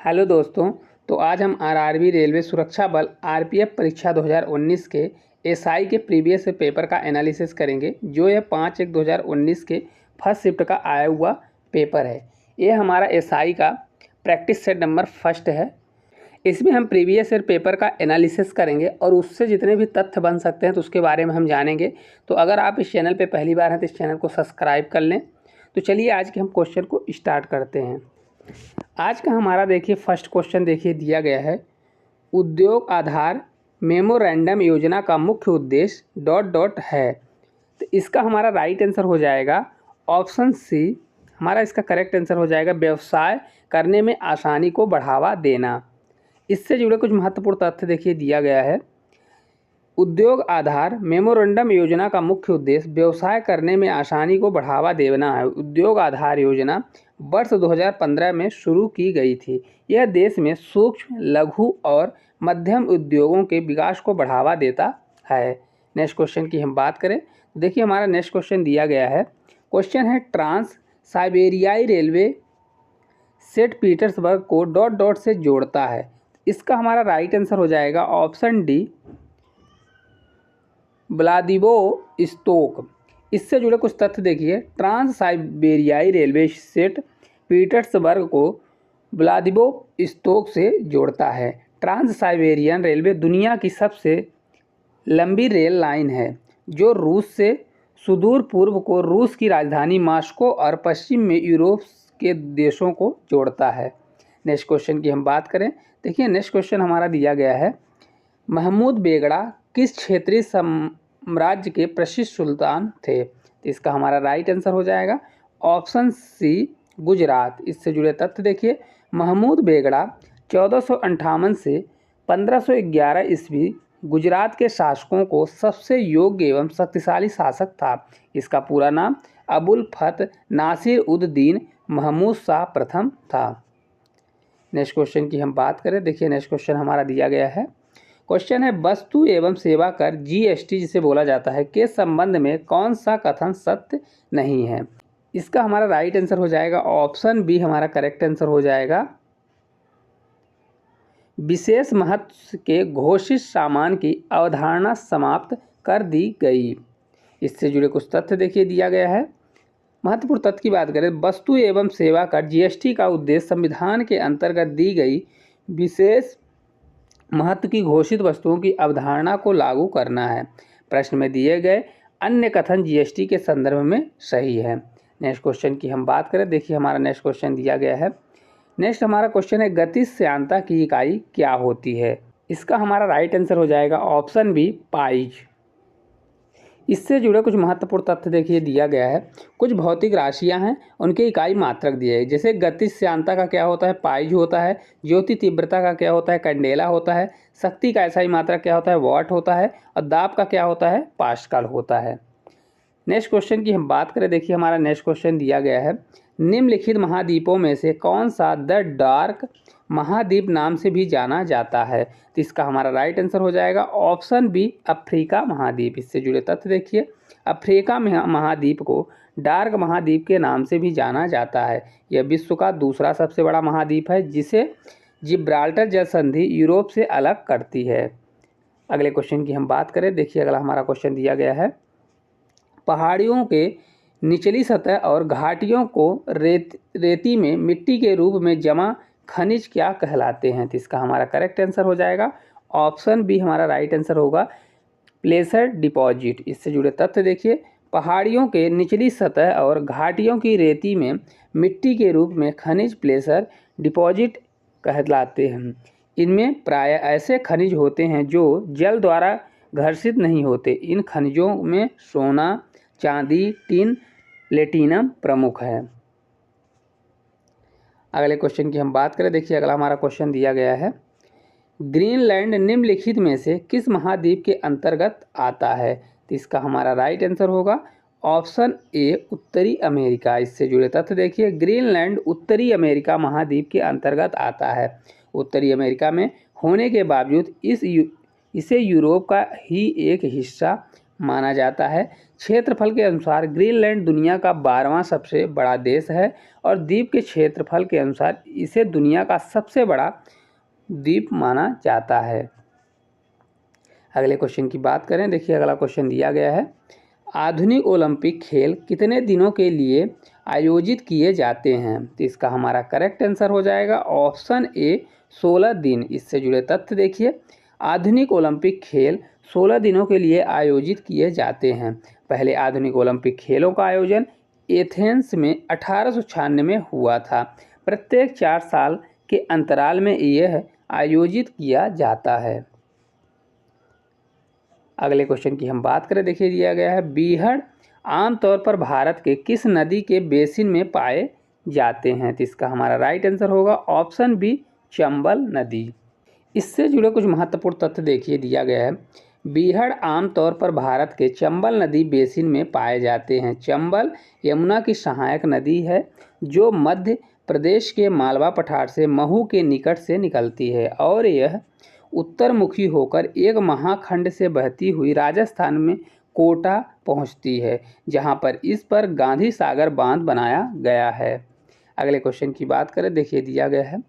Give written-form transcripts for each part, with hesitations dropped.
Hello दोस्तों। तो आज हम आरआरबी रेलवे सुरक्षा बल आरपीएफ परीक्षा 2019 के एसआई के प्रीवियस पेपर का एनालिसिस करेंगे, जो ये 5/1/2019 के फर्स्ट शिफ्ट का आया हुआ पेपर है। ये हमारा एसआई का प्रैक्टिस सेट नंबर फर्स्ट है। इसमें हम प्रीवियस ईयर पेपर का एनालिसिस करेंगे और उससे जितने भी तथ्य बन सकते हैं तो उसके बारे में हम जानेंगे। तो अगर आप इस चैनल पर पहली बार हैं तो इस चैनल को सब्सक्राइब कर लें। तो चलिए आज के हम क्वेश्चन को स्टार्ट करते हैं। आज का हमारा देखिए फर्स्ट क्वेश्चन देखिए दिया गया है, उद्योग आधार मेमोरेंडम योजना का मुख्य उद्देश्य डॉट डॉट है। तो इसका हमारा राइट आंसर हो जाएगा ऑप्शन सी। हमारा इसका करेक्ट आंसर हो जाएगा व्यवसाय करने में आसानी को बढ़ावा देना। इससे जुड़े कुछ महत्वपूर्ण तथ्य देखिए दिया गया है, उद्योग आधार मेमोरेंडम योजना का मुख्य उद्देश्य व्यवसाय करने में आसानी को बढ़ावा देना है। उद्योग आधार योजना वर्ष 2015 में शुरू की गई थी। यह देश में सूक्ष्म, लघु और मध्यम उद्योगों के विकास को बढ़ावा देता है। नेक्स्ट क्वेश्चन की हम बात करें, देखिए हमारा नेक्स्ट क्वेश्चन दिया गया है। क्वेश्चन है ट्रांस साइबेरियाई रेलवे सेंट पीटर्सबर्ग को डॉट डॉट से जोड़ता है। इसका हमारा राइट आंसर हो जाएगा ऑप्शन डी व्लादिवोस्तोक। इससे जुड़े कुछ तथ्य देखिए, ट्रांस साइबेरियाई रेलवे सेंट पीटर्सबर्ग को व्लादिवोस्तोक से जोड़ता है। ट्रांस साइबेरियन रेलवे दुनिया की सबसे लंबी रेल लाइन है, जो रूस से सुदूर पूर्व को रूस की राजधानी मॉस्को और पश्चिम में यूरोप के देशों को जोड़ता है। नेक्स्ट क्वेश्चन की हम बात करें, देखिए नेक्स्ट क्वेश्चन हमारा दिया गया है, महमूद बेगड़ा किस क्षेत्रीय साम्राज्य के प्रसिद्ध सुल्तान थे। तो इसका हमारा राइट आंसर हो जाएगा ऑप्शन सी गुजरात। इससे जुड़े तथ्य देखिए, महमूद बेगड़ा 1458 से 1511 ईस्वी गुजरात के शासकों को सबसे योग्य एवं शक्तिशाली शासक था। इसका पूरा नाम अबुल फत नासिर उद दीन महमूद शाह प्रथम था। नेक्स्ट क्वेश्चन की हम बात करें, देखिए नेक्स्ट क्वेश्चन हमारा दिया गया है। क्वेश्चन है वस्तु एवं सेवा कर जीएसटी जिसे बोला जाता है के संबंध में कौन सा कथन सत्य नहीं है। इसका हमारा राइट आंसर हो जाएगा ऑप्शन बी। हमारा करेक्ट आंसर हो जाएगा विशेष महत्व के घोषित सामान की अवधारणा समाप्त कर दी गई। इससे जुड़े कुछ तथ्य देखिए दिया गया है। महत्वपूर्ण तथ्य की बात करें, वस्तु एवं सेवा कर जीएसटी का उद्देश्य संविधान के अंतर्गत दी गई विशेष महत्व की घोषित वस्तुओं की अवधारणा को लागू करना है। प्रश्न में दिए गए अन्य कथन जीएसटी के संदर्भ में सही है। नेक्स्ट क्वेश्चन की हम बात करें, देखिए हमारा नेक्स्ट क्वेश्चन दिया गया है। नेक्स्ट हमारा क्वेश्चन है गतिश्यांता की इकाई क्या होती है। इसका हमारा राइट आंसर हो जाएगा ऑप्शन बी पाइज। इससे जुड़े कुछ महत्वपूर्ण तथ्य देखिए दिया गया है, कुछ भौतिक राशियां हैं, उनके इकाई मात्रक दिए हैं। जैसे गतिश्यांता का क्या होता है, पाइज होता है। ज्योति तीव्रता का क्या होता है, कैंडेला होता है। शक्ति का एसआई मात्रक क्या होता है, वॉट होता है। और दाब का क्या होता है, पास्कल होता है। नेक्स्ट क्वेश्चन की हम बात करें, देखिए हमारा नेक्स्ट क्वेश्चन दिया गया है, निम्नलिखित महाद्वीपों में से कौन सा द डार्क महाद्वीप नाम से भी जाना जाता है। तो इसका हमारा राइट आंसर हो जाएगा ऑप्शन बी अफ्रीका महाद्वीप। इससे जुड़े तथ्य देखिए, अफ्रीका महाद्वीप को डार्क महाद्वीप के नाम से भी जाना जाता है। यह विश्व का दूसरा सबसे बड़ा महाद्वीप है, जिसे जिब्राल्टर जल संधि यूरोप से अलग करती है। अगले क्वेश्चन की हम बात करें, देखिए अगला हमारा क्वेश्चन दिया गया है, पहाड़ियों के निचली सतह और घाटियों को रेती में मिट्टी के रूप में जमा खनिज क्या कहलाते हैं। तो इसका हमारा करेक्ट आंसर हो जाएगा ऑप्शन बी। हमारा राइट आंसर होगा प्लेसर डिपॉजिट। इससे जुड़े तथ्य देखिए, पहाड़ियों के निचली सतह और घाटियों की रेती में मिट्टी के रूप में खनिज प्लेसर डिपॉजिट कहलाते हैं। इनमें प्राय ऐसे खनिज होते हैं जो जल द्वारा घर्षित नहीं होते। इन खनिजों में सोना, चांदी, टिन, प्लेटिनम प्रमुख है। अगले क्वेश्चन की हम बात करें, देखिए अगला हमारा क्वेश्चन दिया गया है, ग्रीनलैंड निम्नलिखित में से किस महाद्वीप के अंतर्गत आता है। तो इसका हमारा राइट आंसर होगा ऑप्शन ए उत्तरी अमेरिका। इससे जुड़े तथ्य देखिए, ग्रीनलैंड उत्तरी अमेरिका महाद्वीप के अंतर्गत आता है। उत्तरी अमेरिका में होने के बावजूद इसे यूरोप का ही एक हिस्सा माना जाता है। क्षेत्रफल के अनुसार ग्रीनलैंड दुनिया का 12वां सबसे बड़ा देश है और द्वीप के क्षेत्रफल के अनुसार इसे दुनिया का सबसे बड़ा द्वीप माना जाता है। अगले क्वेश्चन की बात करें, देखिए अगला क्वेश्चन दिया गया है, आधुनिक ओलंपिक खेल कितने दिनों के लिए आयोजित किए जाते हैं? तो इसका हमारा करेक्ट आंसर हो जाएगा ऑप्शन ए 16 दिन। इससे जुड़े तथ्य देखिए, आधुनिक ओलंपिक खेल 16 दिनों के लिए आयोजित किए जाते हैं। पहले आधुनिक ओलंपिक खेलों का आयोजन एथेंस में 1896 में हुआ था। प्रत्येक 4 साल के अंतराल में यह आयोजित किया जाता है। अगले क्वेश्चन की हम बात करें, देखिए दिया गया है, बीहड़ आमतौर पर भारत के किस नदी के बेसिन में पाए जाते हैं? तो इसका हमारा राइट आंसर होगा ऑप्शन बी चंबल नदी। इससे जुड़े कुछ महत्वपूर्ण तथ्य देखिए दिया गया है, बीहड़ आमतौर पर भारत के चंबल नदी बेसिन में पाए जाते हैं। चंबल यमुना की सहायक नदी है जो मध्य प्रदेश के मालवा पठार से महू के निकट से निकलती है और यह उत्तरमुखी होकर एक महाखंड से बहती हुई राजस्थान में कोटा पहुंचती है, जहां पर इस पर गांधी सागर बांध बनाया गया है। अगले क्वेश्चन की बात करें, देखिए दिया गया है,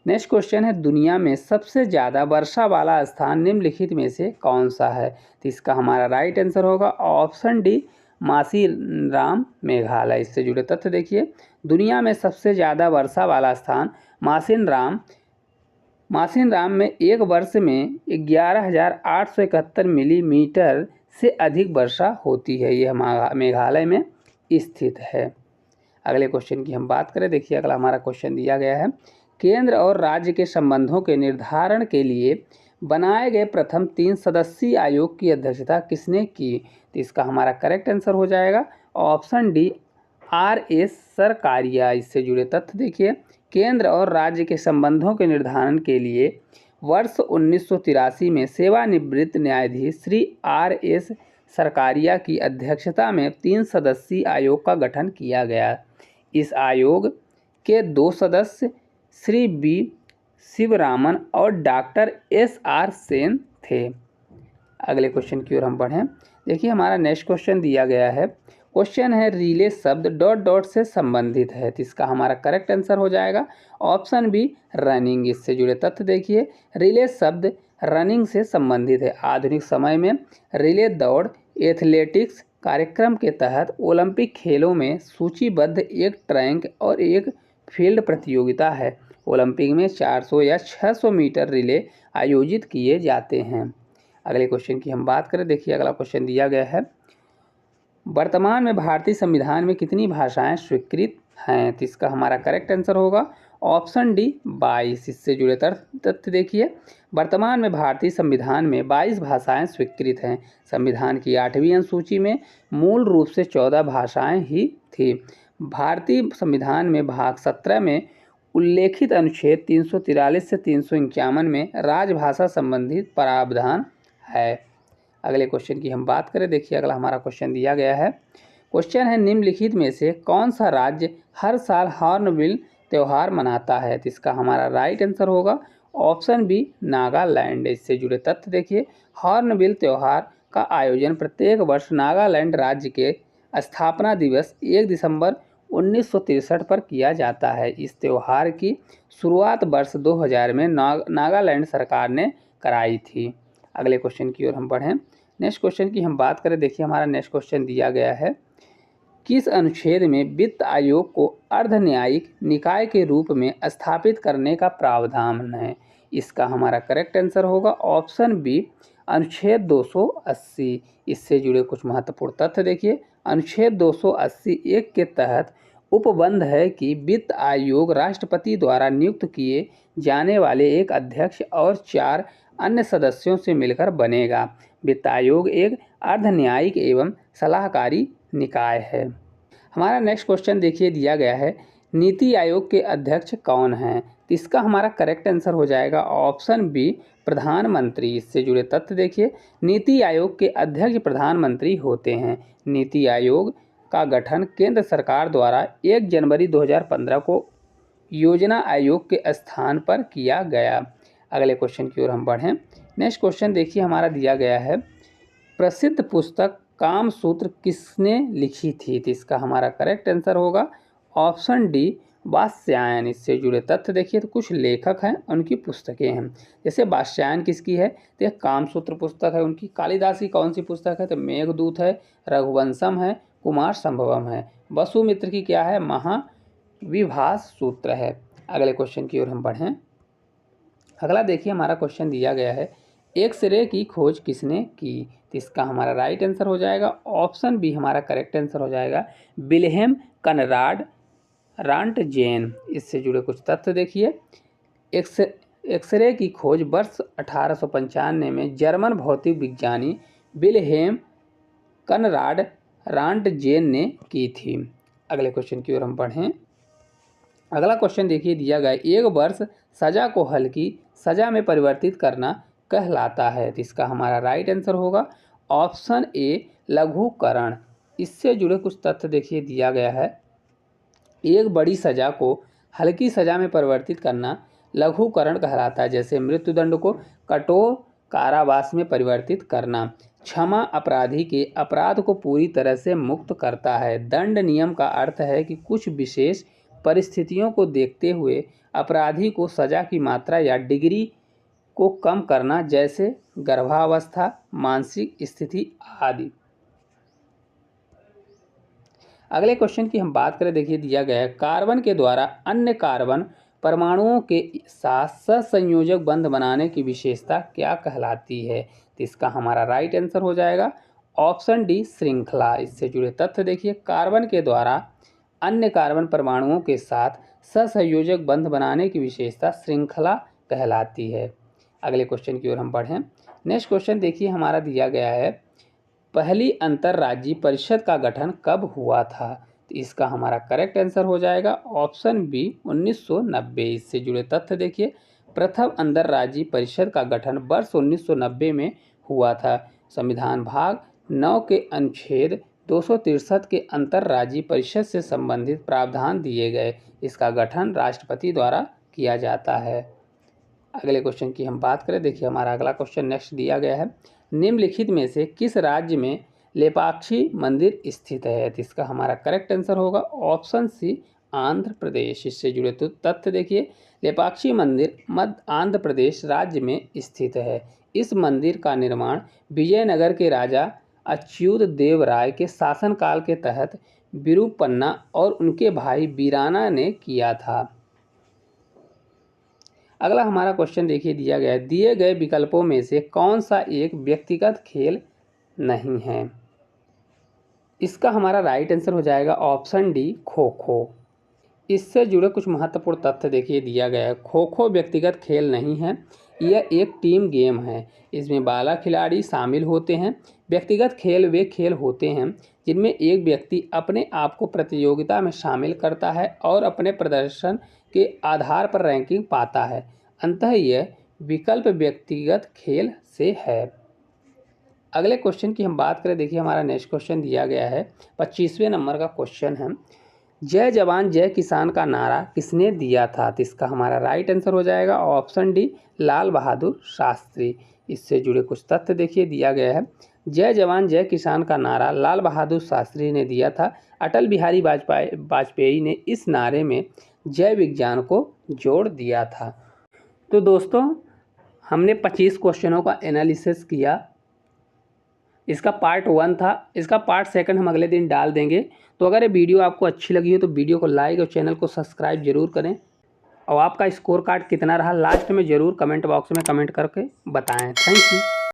नेक्स्ट क्वेश्चन है, दुनिया में सबसे ज़्यादा वर्षा वाला स्थान निम्नलिखित में से कौन सा है? तो इसका हमारा राइट आंसर होगा ऑप्शन डी मासीराम मेघालय। इससे जुड़े तथ्य देखिए, दुनिया में सबसे ज़्यादा वर्षा वाला स्थान मासिनराम में एक वर्ष में 11,871 मिलीमीटर से अधिक वर्षा होती है। यह मेघालय में स्थित है। अगले क्वेश्चन की हम बात करें, देखिए अगला हमारा क्वेश्चन दिया गया है, केंद्र और राज्य के संबंधों के निर्धारण के लिए बनाए गए प्रथम 3 सदस्यीय आयोग की अध्यक्षता किसने की? तो इसका हमारा करेक्ट आंसर हो जाएगा ऑप्शन डी RS सरकारिया। इससे जुड़े तथ्य देखिए, केंद्र और राज्य के संबंधों के निर्धारण के लिए वर्ष 1983 में सेवानिवृत्त न्यायाधीश श्री RS सरकारिया की अध्यक्षता में 3 सदस्यीय आयोग का गठन किया गया। इस आयोग के 2 सदस्य श्री B शिवरामन और डॉक्टर SR सेन थे। अगले क्वेश्चन की ओर हम बढ़ें, देखिए हमारा नेक्स्ट क्वेश्चन दिया गया है, क्वेश्चन है रिले शब्द डॉट डॉट से संबंधित है। तो इसका हमारा करेक्ट आंसर हो जाएगा ऑप्शन बी रनिंग। इससे जुड़े तथ्य देखिए, रिले शब्द रनिंग से संबंधित है। आधुनिक समय में रिले दौड़ एथलेटिक्स कार्यक्रम के तहत ओलंपिक खेलों में सूचीबद्ध एक ट्रैक और एक फील्ड प्रतियोगिता है। ओलंपिक में 400 या 600 मीटर रिले आयोजित किए जाते हैं। अगले क्वेश्चन की हम बात करें, देखिए अगला क्वेश्चन दिया गया है, वर्तमान में भारतीय संविधान में कितनी भाषाएं स्वीकृत हैं? तो इसका हमारा करेक्ट आंसर होगा ऑप्शन डी 22। इससे जुड़े तथ्य देखिए, वर्तमान में भारतीय संविधान में 22 भाषाएं स्वीकृत हैं। संविधान की 8वीं अनुसूची में मूल रूप से 14 भाषाएं ही थी। भारतीय संविधान में भाग 17 में उल्लेखित अनुच्छेद 343 से 351 में राजभाषा संबंधी प्रावधान है। अगले क्वेश्चन की हम बात करें, देखिए अगला हमारा क्वेश्चन दिया गया है, क्वेश्चन है निम्नलिखित में से कौन सा राज्य हर साल हॉर्नबिल त्यौहार मनाता है? तो इसका हमारा राइट आंसर होगा ऑप्शन बी नागालैंड। इससे जुड़े तथ्य देखिए, हॉर्नबिल त्यौहार का आयोजन प्रत्येक वर्ष नागालैंड राज्य के स्थापना दिवस 1 दिसंबर 1963 पर किया जाता है। इस त्यौहार की शुरुआत वर्ष 2000 में नागालैंड सरकार ने कराई थी। अगले क्वेश्चन की ओर हम बढ़ें, नेक्स्ट क्वेश्चन की हम बात करें, देखिए हमारा नेक्स्ट क्वेश्चन दिया गया है, किस अनुच्छेद में वित्त आयोग को अर्ध न्यायिक निकाय के रूप में स्थापित करने का प्रावधान है? इसका हमारा करेक्ट आंसर होगा ऑप्शन बी अनुच्छेद 280। इससे जुड़े कुछ महत्वपूर्ण तथ्य देखिए, अनुच्छेद 280(1) के तहत उपबंध है कि वित्त आयोग राष्ट्रपति द्वारा नियुक्त किए जाने वाले एक अध्यक्ष और 4 अन्य सदस्यों से मिलकर बनेगा। वित्त आयोग एक अर्ध न्यायिक एवं सलाहकारी निकाय है। हमारा नेक्स्ट क्वेश्चन देखिए दिया गया है, नीति आयोग के अध्यक्ष कौन हैं? तो इसका हमारा करेक्ट आंसर हो जाएगा ऑप्शन बी प्रधानमंत्री। इससे जुड़े तथ्य देखिए, नीति आयोग के अध्यक्ष प्रधानमंत्री होते हैं। नीति आयोग का गठन केंद्र सरकार द्वारा 1 जनवरी 2015 को योजना आयोग के स्थान पर किया गया। अगले क्वेश्चन की ओर हम बढ़ें, नेक्स्ट क्वेश्चन देखिए हमारा दिया गया है, प्रसिद्ध पुस्तक कामसूत्र किसने लिखी थी? तो इसका हमारा करेक्ट आंसर होगा ऑप्शन डी वात्स्यायन। इससे जुड़े तथ्य देखिए तो कुछ लेखक हैं, उनकी पुस्तकें हैं। जैसे वात्स्यायन किसकी है? तो यह कामसूत्र पुस्तक है उनकी। कालिदास की कौन सी पुस्तक है? तो मेघदूत है, रघुवंशम है, कुमार संभवम है। वसुमित्र की क्या है? महाविभास सूत्र है। अगले क्वेश्चन की ओर हम बढ़ें। अगला देखिए हमारा क्वेश्चन दिया गया है, एक्सरे की खोज किसने की? तो इसका हमारा राइट आंसर हो जाएगा ऑप्शन बी हमारा करेक्ट आंसर हो जाएगा विल्हेम कनराड रॉन्टजेन। इससे जुड़े कुछ तथ्य देखिए। एक्सरे की खोज वर्ष 1895 में जर्मन भौतिक विज्ञानी विल्हेम कनराड रॉन्टजेन ने की थी। अगले क्वेश्चन की ओर हम बढ़ें। अगला क्वेश्चन देखिए दिया गया, एक वर्ष सजा को हल्की सजा में परिवर्तित करना कहलाता है। तो इसका हमारा राइट आंसर होगा ऑप्शन ए लघुकरण। इससे जुड़े कुछ तथ्य देखिए दिया गया है, एक बड़ी सजा को हल्की सजा में परिवर्तित करना लघुकरण कहलाता है। जैसे मृत्युदंड को कठोर कारावास में परिवर्तित करना। क्षमा अपराधी के अपराध को पूरी तरह से मुक्त करता है। दंड नियम का अर्थ है कि कुछ विशेष परिस्थितियों को देखते हुए अपराधी को सजा की मात्रा या डिग्री को कम करना, जैसे गर्भावस्था, मानसिक स्थिति आदि। अगले क्वेश्चन की हम बात करें, देखिए दिया गया है, कार्बन के द्वारा अन्य कार्बन परमाणुओं के साथ सहसंयोजक बंध बनाने की विशेषता क्या कहलाती है? तो इसका हमारा राइट आंसर हो जाएगा ऑप्शन डी श्रृंखला। इससे जुड़े तथ्य देखिए, कार्बन के द्वारा अन्य कार्बन परमाणुओं के साथ सहसंयोजक बंध बनाने की विशेषता श्रृंखला कहलाती है। अगले क्वेश्चन की ओर हम बढ़ें। नेक्स्ट क्वेश्चन देखिए हमारा दिया गया है, पहली अंतर्राज्यीय परिषद का गठन कब हुआ था? तो इसका हमारा करेक्ट आंसर हो जाएगा ऑप्शन बी 1990। इससे जुड़े तथ्य देखिए, प्रथम अंतर्राज्यीय परिषद का गठन वर्ष 1990 में हुआ था। संविधान भाग 9 के अनुच्छेद 263 के अंतर्राज्यीय परिषद से संबंधित प्रावधान दिए गए। इसका गठन राष्ट्रपति द्वारा किया जाता है। अगले क्वेश्चन की हम बात करें, देखिए हमारा अगला क्वेश्चन नेक्स्ट दिया गया है, निम्नलिखित में से किस राज्य में लेपाक्षी मंदिर स्थित है? तो इसका हमारा करेक्ट आंसर होगा ऑप्शन सी आंध्र प्रदेश। इससे जुड़े तो तथ्य देखिए, लेपाक्षी मंदिर मध्य आंध्र प्रदेश राज्य में स्थित है। इस मंदिर का निर्माण विजयनगर के राजा अच्युत देव राय के शासनकाल के तहत विरूपन्ना और उनके भाई बीराना ने किया था। अगला हमारा क्वेश्चन देखिए दिया गया है, दिए गए विकल्पों में से कौन सा एक व्यक्तिगत खेल नहीं है? इसका हमारा राइट आंसर हो जाएगा ऑप्शन डी खो खो। इससे जुड़े कुछ महत्वपूर्ण तथ्य देखिए दिया गया है, खो खो व्यक्तिगत खेल नहीं है, यह एक टीम गेम है। इसमें 12 खिलाड़ी शामिल होते हैं। व्यक्तिगत खेल वे खेल होते हैं जिनमें एक व्यक्ति अपने आप को प्रतियोगिता में शामिल करता है और अपने प्रदर्शन के आधार पर रैंकिंग पाता है। अंततः यह विकल्प व्यक्तिगत खेल से है। अगले क्वेश्चन की हम बात करें, देखिए हमारा नेक्स्ट क्वेश्चन दिया गया है, 25वें नंबर का क्वेश्चन है, जय जवान जय किसान का नारा किसने दिया था? तो इसका हमारा राइट आंसर हो जाएगा ऑप्शन डी लाल बहादुर शास्त्री। इससे जुड़े कुछ तथ्य देखिए दिया गया है, जय जवान जय किसान का नारा लाल बहादुर शास्त्री ने दिया था। अटल बिहारी वाजपेयी ने इस नारे में जय विज्ञान को जोड़ दिया था। तो दोस्तों हमने 25 क्वेश्चनों का एनालिसिस किया। इसका पार्ट 1 था, इसका पार्ट 2 हम अगले दिन डाल देंगे। तो अगर ये वीडियो आपको अच्छी लगी हो तो वीडियो को लाइक और चैनल को सब्सक्राइब जरूर करें, और आपका स्कोर कार्ड कितना रहा लास्ट में ज़रूर कमेंट बॉक्स में कमेंट करके बताएं। Thank you.